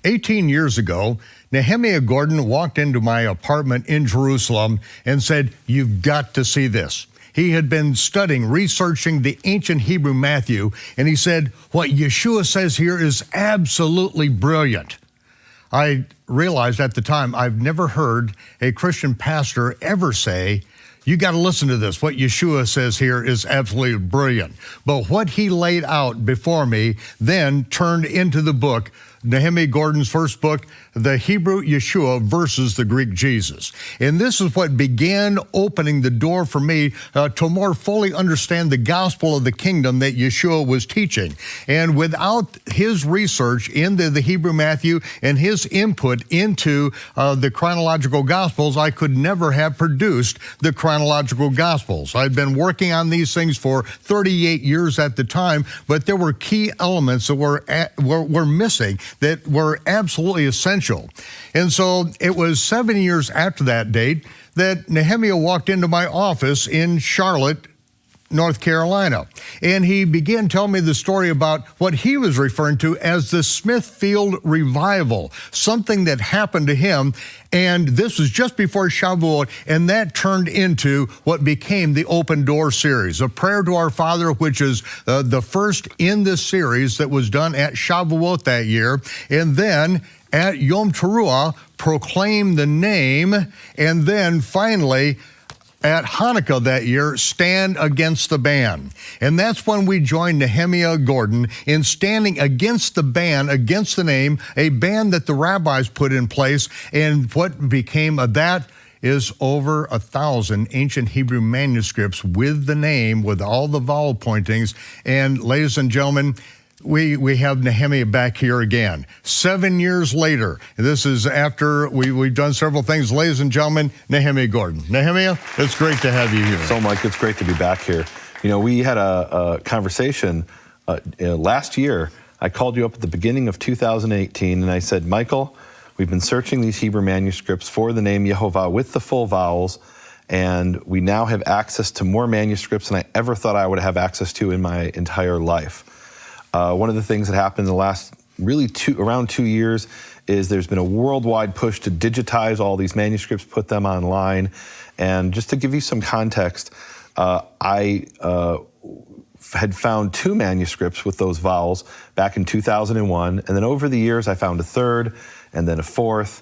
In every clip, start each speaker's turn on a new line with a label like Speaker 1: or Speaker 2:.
Speaker 1: 18 years ago, Nehemiah Gordon walked into my apartment in Jerusalem and said, "You've got to see this." He had been studying, researching the ancient Hebrew Matthew, and he said, "What Yeshua says here is absolutely brilliant." I realized at the time I've never heard a Christian pastor ever say, "You got to listen to this. What Yeshua says here is absolutely brilliant." But what he laid out before me then turned into the book, Nehemiah Gordon's first book, The Hebrew Yeshua versus the Greek Jesus. And this is what began opening the door for me to more fully understand the gospel of the kingdom that Yeshua was teaching. And without his research into the Hebrew Matthew and his input into the chronological gospels, I could never have produced the chronological gospels. I'd been working on these things for 38 years at the time, but there were key elements that were missing that were absolutely essential. And so it was 7 years after that date that Nehemiah walked into my office in Charlotte, North Carolina. And he began telling me the story about what he was referring to as the Smithfield Revival, something that happened to him. And this was just before Shavuot, and that turned into what became the Open Door series, a prayer to our Father, which is the first in this series that was done at Shavuot that year. And then at Yom Teruah, proclaim the name, and then finally, at Hanukkah that year, stand against the ban. And that's when we joined Nehemiah Gordon in standing against the ban, against the name, a ban that the rabbis put in place. And what became of that is over 1,000 ancient Hebrew manuscripts with the name, with all the vowel pointings. And ladies and gentlemen, we have Nehemiah back here again. 7 years later, this is after we've done several things. Ladies and gentlemen, Nehemiah Gordon. Nehemiah, it's great to have you here.
Speaker 2: So, Mike, it's great to be back here. You know, we had a conversation last year. I called you up at the beginning of 2018, and I said, "Michael, we've been searching these Hebrew manuscripts for the name Yehovah with the full vowels, and we now have access to more manuscripts than I ever thought I would have access to in my entire life." One of the things that happened in the last around 2 years is there's been a worldwide push to digitize all these manuscripts, put them online. And just to give you some context, I had found 2 manuscripts with those vowels back in 2001. And then over the years, I found a 3rd and then a 4th.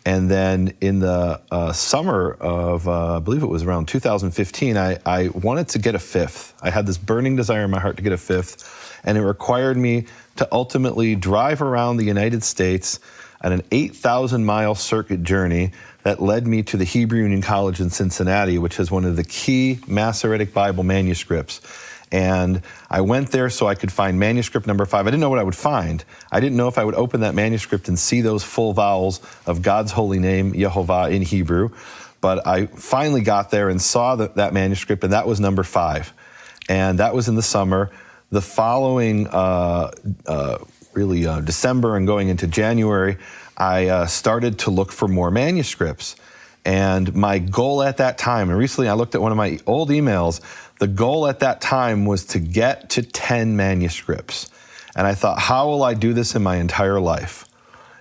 Speaker 2: And then in the summer of, I believe it was around 2015, I wanted to get a 5th. I had this burning desire in my heart to get a 5th. And it required me to ultimately drive around the United States on an 8,000-mile circuit journey that led me to the Hebrew Union College in Cincinnati, which is one of the key Masoretic Bible manuscripts. And I went there so I could find manuscript number 5. I didn't know what I would find. I didn't know if I would open that manuscript and see those full vowels of God's holy name, Yehovah, in Hebrew. But I finally got there and saw that manuscript, and that was number 5. And that was in the summer. The following, December and going into January, I started to look for more manuscripts. And my goal at that time, and recently I looked at one of my old emails, the goal at that time was to get to 10 manuscripts. And I thought, how will I do this in my entire life?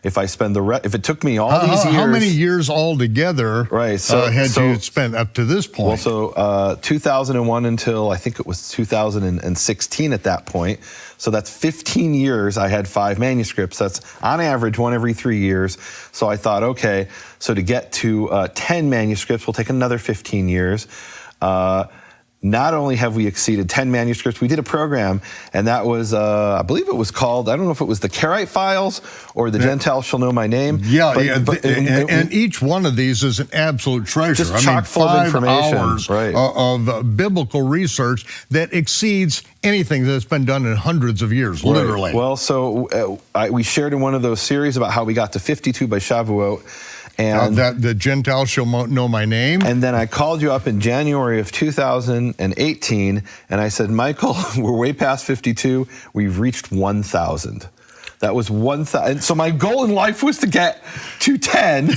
Speaker 2: If I spend if it took me all these years.
Speaker 1: How many years altogether had you spent up to this point?
Speaker 2: Well, so 2001 until I think it was 2016 at that point. So that's 15 years I had 5 manuscripts. That's on average 1 every 3 years. So I thought, okay, so to get to 10 manuscripts will take another 15 years. Not only have we exceeded 10 manuscripts, we did a program, and that was, I believe it was called, I don't know if it was the Karaite Files or the Gentiles Shall Know My Name.
Speaker 1: And each one of these is an absolute treasure.
Speaker 2: Just chock full of information.
Speaker 1: Of biblical research that exceeds anything that's been done in hundreds of years, literally.
Speaker 2: Well, so we shared in one of those series about how we got to 52 by Shavuot. And
Speaker 1: that the Gentiles shall know my name.
Speaker 2: And then I called you up in January of 2018, and I said, "Michael, we're way past 52. We've reached 1,000. That was 1,000. So my goal in life was to get to 10.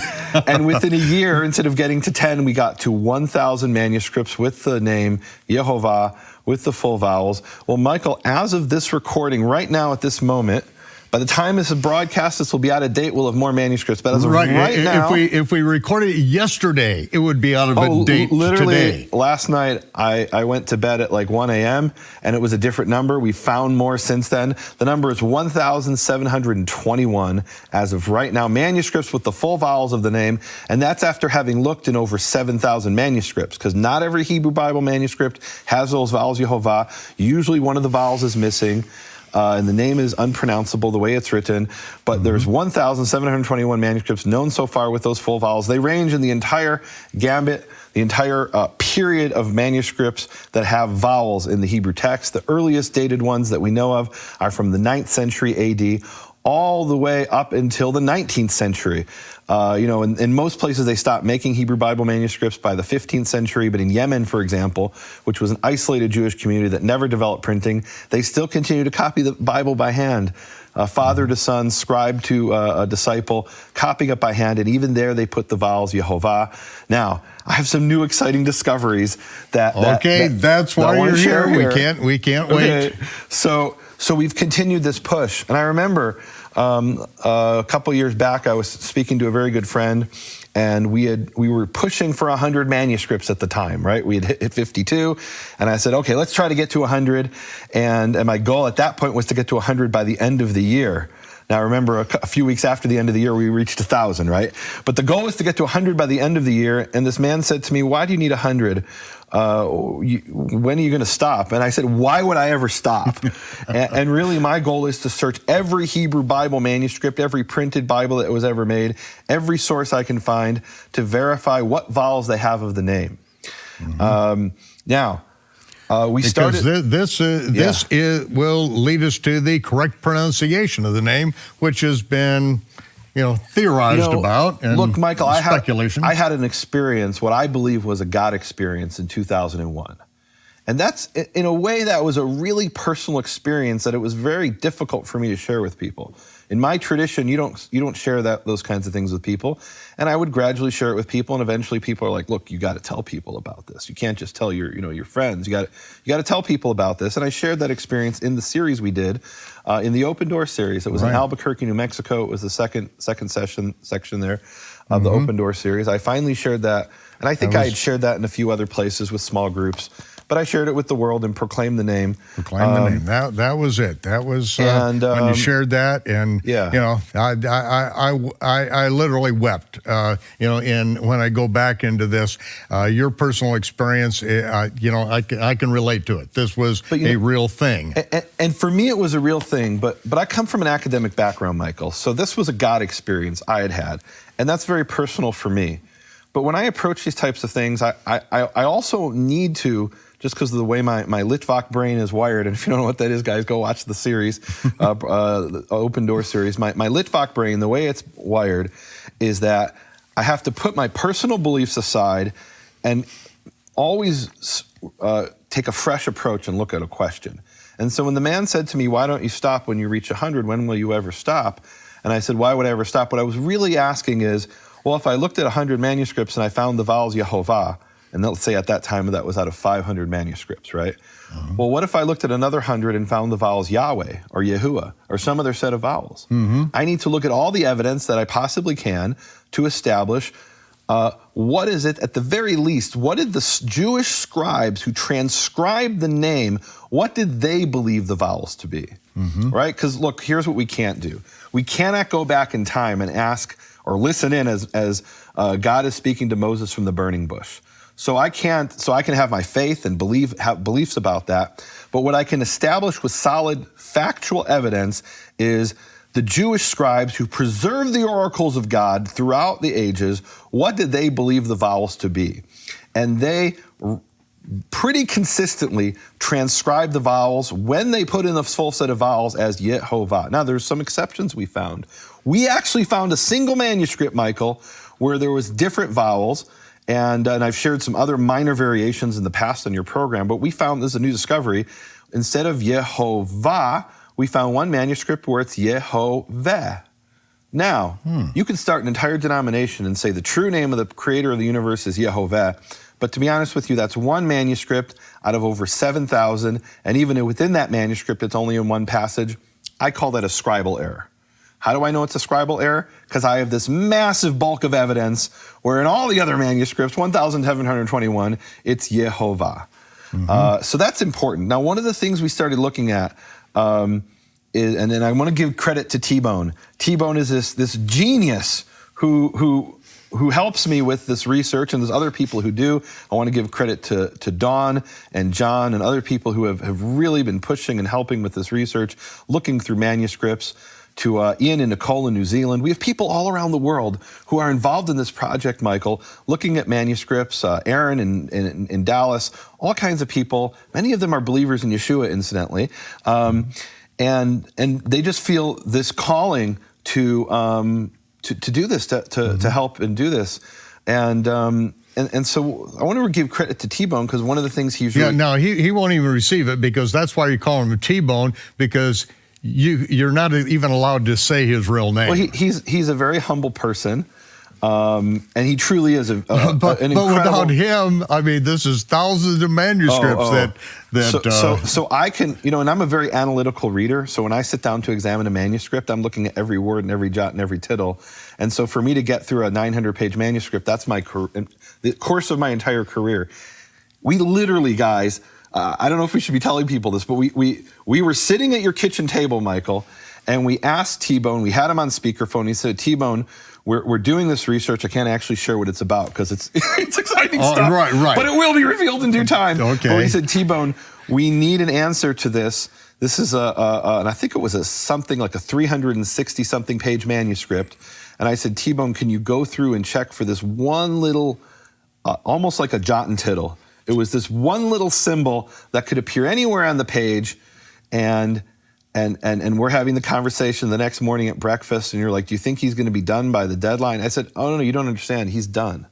Speaker 2: And within a year, instead of getting to 10, we got to 1,000 manuscripts with the name Yehovah, with the full vowels. Well, Michael, as of this recording, right now at this moment, By the time this is broadcast, this will be out of date. We'll have more manuscripts. But as of right now,
Speaker 1: if we recorded it yesterday, it would be out of date
Speaker 2: literally,
Speaker 1: today.
Speaker 2: Last night, I went to bed at like 1 a.m., and it was a different number. We found more since then. The number is 1,721 as of right now, manuscripts with the full vowels of the name, and that's after having looked in over 7,000 manuscripts, because not every Hebrew Bible manuscript has those vowels Yehovah. Usually one of the vowels is missing. And the name is unpronounceable the way it's written, but there's 1,721 manuscripts known so far with those full vowels. They range in the entire gambit, the entire period of manuscripts that have vowels in the Hebrew text. The earliest dated ones that we know of are from the 9th century AD, all the way up until the 19th century. In most places they stopped making Hebrew Bible manuscripts by the 15th century, but in Yemen, for example, which was an isolated Jewish community that never developed printing, they still continue to copy the Bible by hand. Father to son, scribe to a disciple, copying it by hand, and even there they put the vowels Yehovah. Now, I have some new exciting discoveries that's
Speaker 1: why you're here. We can't wait.
Speaker 2: So we've continued this push, and I remember a couple years back, I was speaking to a very good friend, and we were pushing for 100 manuscripts at the time, right? We had hit 52, and I said, okay, let's try to get to 100, and my goal at that point was to get to 100 by the end of the year. Now, remember, a few weeks after the end of the year, we reached 1,000, right? But the goal was to get to 100 by the end of the year, and this man said to me, why do you need 100? When are you going to stop? And I said, why would I ever stop? and really, my goal is to search every Hebrew Bible manuscript, every printed Bible that was ever made, every source I can find to verify what vowels they have of the name. We started.
Speaker 1: This will lead us to the correct pronunciation of the name, which has been, theorized about. And
Speaker 2: look, Michael,
Speaker 1: speculation.
Speaker 2: I had an experience, what I believe was a God experience in 2001. And that's, in a way, that was a really personal experience that it was very difficult for me to share with people. In my tradition, you don't share those kinds of things with people. And I would gradually share it with people, and eventually people are like, look, you got to tell people about this. You can't just tell your friends. You got to tell people about this. And I shared that experience in the series we did, in the Open Door series. It was in Albuquerque, New Mexico. It was the second section there of the Open Door series. I finally shared that, and I think I had shared that in a few other places with small groups. But I shared it with the world and proclaimed the name.
Speaker 1: Proclaimed the name. That was it. That was when you shared that, and I literally wept. When I go back into this, your personal experience, I can relate to it. This was a real thing.
Speaker 2: And for me, it was a real thing. But I come from an academic background, Michael. So this was a God experience I had, and that's very personal for me. But when I approach these types of things, I also need to, just because of the way my Litvak brain is wired, and if you don't know what that is, guys, go watch the series, the Open Door series. My Litvak brain, the way it's wired, is that I have to put my personal beliefs aside and always take a fresh approach and look at a question. And so when the man said to me, why don't you stop when you reach 100? When will you ever stop? And I said, why would I ever stop? What I was really asking is, well, if I looked at 100 manuscripts and I found the vowels Yehovah, and let's say at that time that was out of 500 manuscripts, right? Well, what if I looked at another 100 and found the vowels Yahweh or Yahuwah or some other set of vowels? I need to look at all the evidence that I possibly can to establish what is it, at the very least, what did the Jewish scribes who transcribed the name, what did they believe the vowels to be, right? Because look, here's what we can't do. We cannot go back in time and ask or listen in as God is speaking to Moses from the burning bush. So I can have my faith and have beliefs about that. But what I can establish with solid factual evidence is the Jewish scribes who preserved the oracles of God throughout the ages, what did they believe the vowels to be? And they pretty consistently transcribed the vowels when they put in the full set of vowels as Yehovah. Now, there's some exceptions we found. We actually found a single manuscript, Michael, where there was different vowels, and I've shared some other minor variations in the past on your program, but we found, this is a new discovery, instead of Yehovah, we found one manuscript where it's Yehovah. Now, you can start an entire denomination and say the true name of the creator of the universe is Yehovah, but to be honest with you, that's one manuscript out of over 7,000, and even within that manuscript, it's only in one passage. I call that a scribal error. How do I know it's a scribal error? Because I have this massive bulk of evidence where in all the other manuscripts, 1,721, it's Yehovah. So that's important. Now, one of the things we started looking at is, and then I want to give credit to T-Bone. T-Bone is this genius who helps me with this research, and there's other people who do. I want to give credit to Dawn and John and other people who have really been pushing and helping with this research, looking through manuscripts, to Ian and Nicole in New Zealand. We have people all around the world who are involved in this project, Michael, looking at manuscripts, Aaron in Dallas, all kinds of people. Many of them are believers in Yeshua, incidentally. And they just feel this calling to do this, to help and do this. And so I want to give credit to T-Bone because one of the things he's really...
Speaker 1: Yeah, no, he won't even receive it because that's why you call him a T-Bone, because you're not even allowed to say his real name.
Speaker 2: Well, he's a very humble person, and he truly is an incredible...
Speaker 1: But without him, I mean, this is thousands of manuscripts
Speaker 2: So I can, and I'm a very analytical reader, so when I sit down to examine a manuscript, I'm looking at every word and every jot and every tittle. And so for me to get through a 900-page manuscript, that's the course of my entire career. We literally, guys... I don't know if we should be telling people this, but we were sitting at your kitchen table, Michael, and we asked T-Bone, we had him on speakerphone, he said, T-Bone, we're doing this research. I can't actually share what it's about because it's exciting stuff.
Speaker 1: Right.
Speaker 2: But it will be revealed in due time.
Speaker 1: Okay.
Speaker 2: But he said, T-Bone, we need an answer to this. This is and I think it was something like a 360-something page manuscript. And I said, T-Bone, can you go through and check for this one little, almost like a jot and tittle. It was this one little symbol that could appear anywhere on the page, and we're having the conversation the next morning at breakfast, and you're like, do you think he's going to be done by the deadline? I said, oh, no, you don't understand. He's done.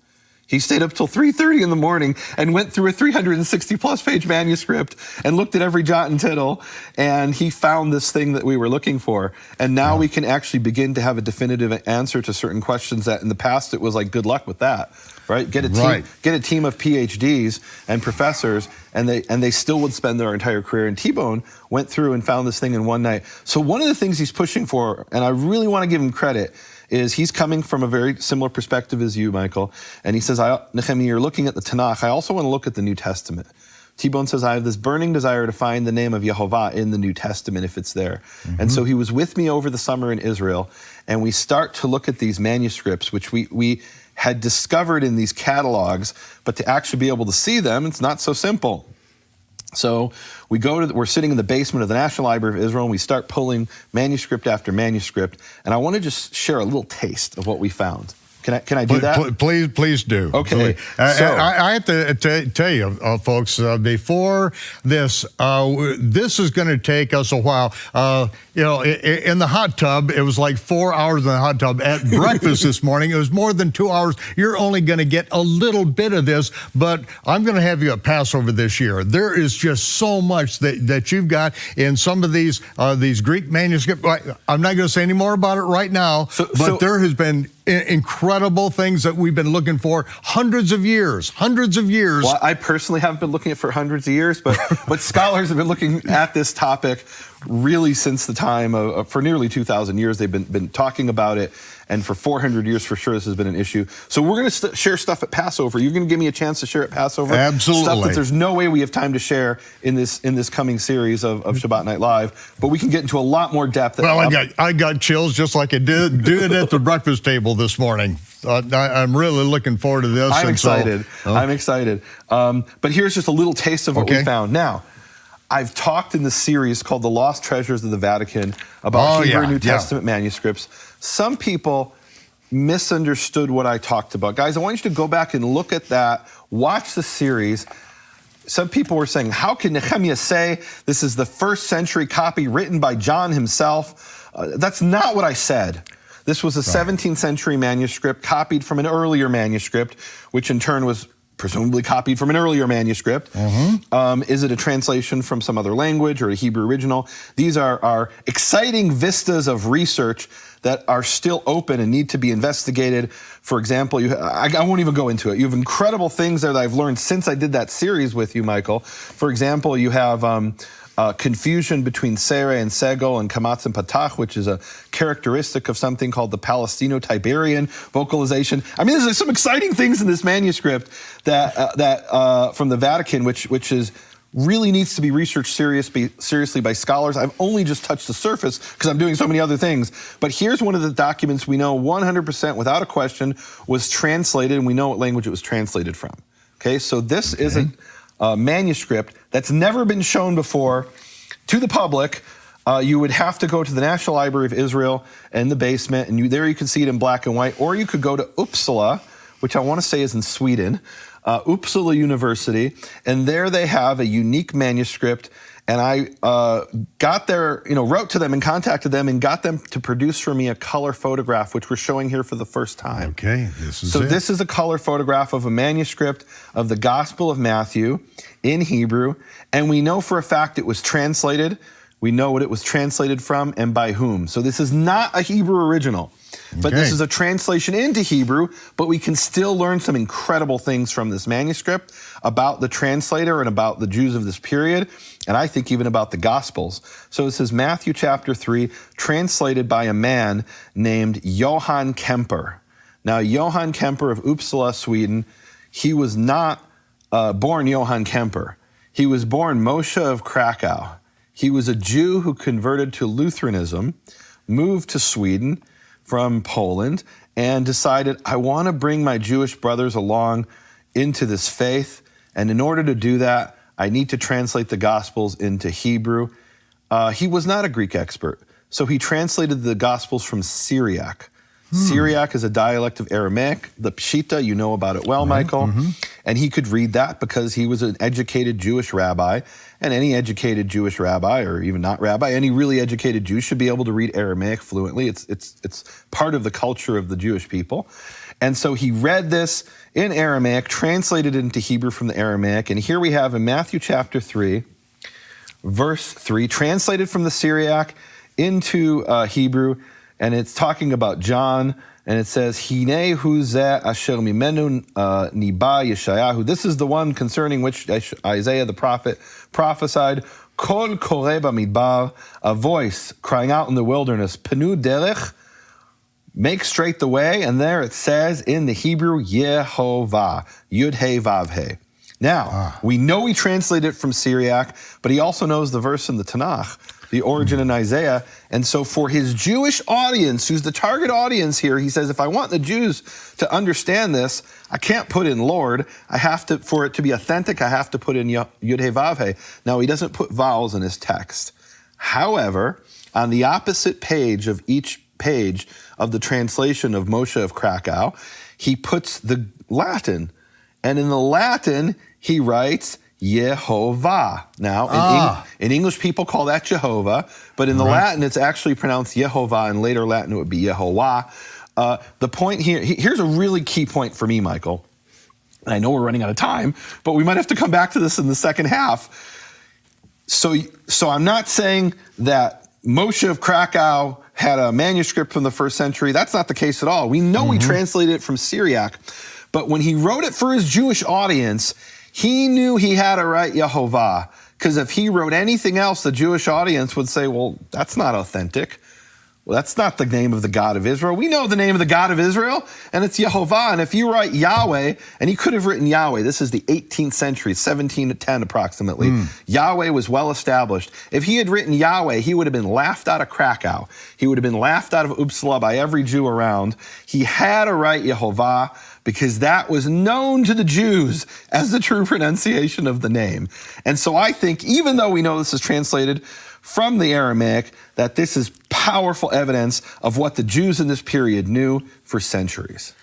Speaker 2: He stayed up till 3:30 in the morning and went through a 360-plus page manuscript and looked at every jot and tittle, and he found this thing that we were looking for. And now we can actually begin to have a definitive answer to certain questions that in the past it was like, good luck with that, right? Get a team of PhDs and professors, and they still would spend their entire career. And T-Bone went through and found this thing in one night. So one of the things he's pushing for, and I really want to give him credit, is he's coming from a very similar perspective as you, Michael. And he says, Nehemiah, you're looking at the Tanakh. I also want to look at the New Testament. T-Bone says, I have this burning desire to find the name of Yehovah in the New Testament if it's there. And so he was with me over the summer in Israel, and we start to look at these manuscripts, which we had discovered in these catalogs, but to actually be able to see them, it's not so simple. So we're sitting in the basement of the National Library of Israel, and we start pulling manuscript after manuscript. And I want to just share a little taste of what we found. Can I do that?
Speaker 1: Please do.
Speaker 2: Okay.
Speaker 1: I have to tell you, folks, before this, this is going to take us a while. In the hot tub, it was like 4 hours in the hot tub. At breakfast this morning, it was more than 2 hours. You're only going to get a little bit of this, but I'm going to have you at Passover this year. There is just so much that you've got in some of these Greek manuscripts. I'm not going to say any more about it right now, but there has been incredible things that we've been looking for hundreds of years. Well,
Speaker 2: I personally haven't been looking at it for hundreds of years, but scholars have been looking at this topic really since the time for nearly 2,000 years. They've been talking about it, and for 400 years for sure this has been an issue. So we're going to share stuff at Passover. You're going to give me a chance to share at Passover?
Speaker 1: Absolutely.
Speaker 2: Stuff that there's no way we have time to share in this coming series of Shabbat Night Live, but we can get into a lot more depth.
Speaker 1: Well, I got chills just like I did at the breakfast table this morning. I'm really looking forward to this.
Speaker 2: I'm excited. I'm excited. But here's just a little taste of what we found. Now, I've talked in this series called The Lost Treasures of the Vatican about Hebrew New Testament manuscripts. Some people misunderstood what I talked about. Guys, I want you to go back and look at that, watch the series. Some people were saying, how can Nehemiah say this is the first century copy written by John himself? That's not what I said. This was a 17th century manuscript copied from an earlier manuscript, which in turn was presumably copied from an earlier manuscript. Is it a translation from some other language or a Hebrew original? These are exciting vistas of research that are still open and need to be investigated. For example, I won't even go into it. You have incredible things there that I've learned since I did that series with you, Michael. For example, you have confusion between Sere and Segol and Kamatz and Patach, which is a characteristic of something called the Palestino-Tiberian vocalization. I mean, there's some exciting things in this manuscript that from the Vatican, which is really needs to be researched seriously by scholars. I've only just touched the surface because I'm doing so many other things. But here's one of the documents we know 100% without a question was translated, and we know what language it was translated from. Okay, so this is a manuscript that's never been shown before to the public. You would have to go to the National Library of Israel in the basement, and there you can see it in black and white, or you could go to Uppsala, which I want to say is in Sweden, Uppsala University, and there they have a unique manuscript. And I got there, wrote to them and contacted them and got them to produce for me a color photograph, which we're showing here for the first time.
Speaker 1: Okay, this is
Speaker 2: so
Speaker 1: it.
Speaker 2: This is a color photograph of a manuscript of the Gospel of Matthew in Hebrew, and we know for a fact it was translated. We know what it was translated from and by whom. So this is not a Hebrew original, but this is a translation into Hebrew, but we can still learn some incredible things from this manuscript about the translator and about the Jews of this period, and I think even about the Gospels. So it says Matthew chapter 3, translated by a man named Johann Kemper. Now, Johann Kemper of Uppsala, Sweden, he was not born Johann Kemper. He was born Moshe of Krakow. He was a Jew who converted to Lutheranism, moved to Sweden from Poland, and decided, I want to bring my Jewish brothers along into this faith. And in order to do that, I need to translate the Gospels into Hebrew. He was not a Greek expert, so he translated the Gospels from Syriac. Syriac is a dialect of Aramaic. The Pshita, you know about it well, Michael. And he could read that because he was an educated Jewish rabbi. And any educated Jewish rabbi, or even not rabbi, any really educated Jew should be able to read Aramaic fluently. It's part of the culture of the Jewish people. And so he read this in Aramaic, translated it into Hebrew from the Aramaic. And here we have in Matthew chapter 3, verse 3, translated from the Syriac into Hebrew. And it's talking about John, and it says, Hine hu ze asher mimenu niba Yeshayahu. This is the one concerning which Isaiah the prophet prophesied. Kol koreh bamidbar, a voice crying out in the wilderness, Penu derech, make straight the way. And there it says in the Hebrew, Yehovah, Yud He Vav He. Now, we know he translated it from Syriac, but he also knows the verse in the Tanakh, the origin in Isaiah. And so for his Jewish audience, who's the target audience here, he says, if I want the Jews to understand this, I can't put in Lord. I have to, for it to be authentic, I have to put in Yud He Vav He. Now, he doesn't put vowels in his text. However, on the opposite page of each page of the translation of Moshe of Krakow, he puts the Latin. And in the Latin, he writes Yehovah. Now, in English, people call that Jehovah, but in the Latin, it's actually pronounced Yehovah, and later Latin, it would be Yehovah. The point here, here's a really key point for me, Michael, and I know we're running out of time, but we might have to come back to this in the second half. So I'm not saying that Moshe of Krakow had a manuscript from the first century. That's not the case at all. We know he translated it from Syriac, but when he wrote it for his Jewish audience, he knew he had to write Yehovah, because if he wrote anything else, the Jewish audience would say, well, that's not authentic. Well, that's not the name of the God of Israel. We know the name of the God of Israel, and it's Yehovah. And if you write Yahweh, and he could have written Yahweh, this is the 18th century, 1710 approximately. Yahweh was well established. If he had written Yahweh, he would have been laughed out of Krakow. He would have been laughed out of Uppsala by every Jew around. He had to write Yehovah because that was known to the Jews as the true pronunciation of the name. And so I think, even though we know this is translated from the Aramaic, that this is powerful evidence of what the Jews in this period knew for centuries.